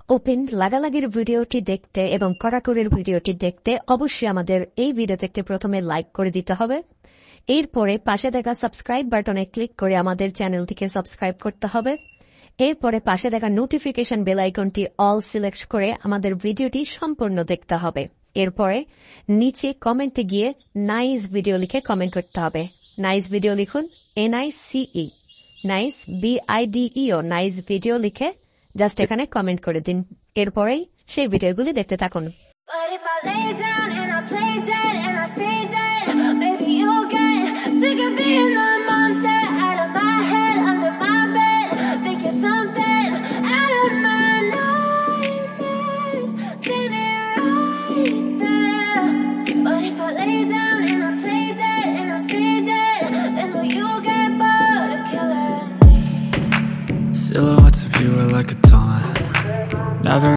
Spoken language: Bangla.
ওপেন লাগালাগির ভিডিওটি দেখতে এবং কড়াকড়ির ভিডিওটি দেখতে অবশ্যই আমাদের এই ভিডিওতে প্রথমে লাইক করে দিতে হবে। এরপরে পাশে দেখা সাবস্ক্রাইব বাটনে ক্লিক করে আমাদের চ্যানেলটিকে সাবস্ক্রাইব করতে হবে। এরপরে পাশে দেখা নোটিফিকেশন বেল আইকনটি অল সিলেক্ট করে আমাদের ভিডিওটি সম্পূর্ণ দেখতে হবে। এরপরে নিচে কমেন্টে গিয়ে নাইস ভিডিও লিখে কমেন্ট করতে হবে। নাইস ভিডিও লিখুন, NICE, nice BIDEO, nice video লিখে জাস্ট এখানে কমেন্ট করে দিন। এরপরেই সেই ভিডিওগুলি দেখতে থাকুন। Silhouettes of you are like a taunt. Never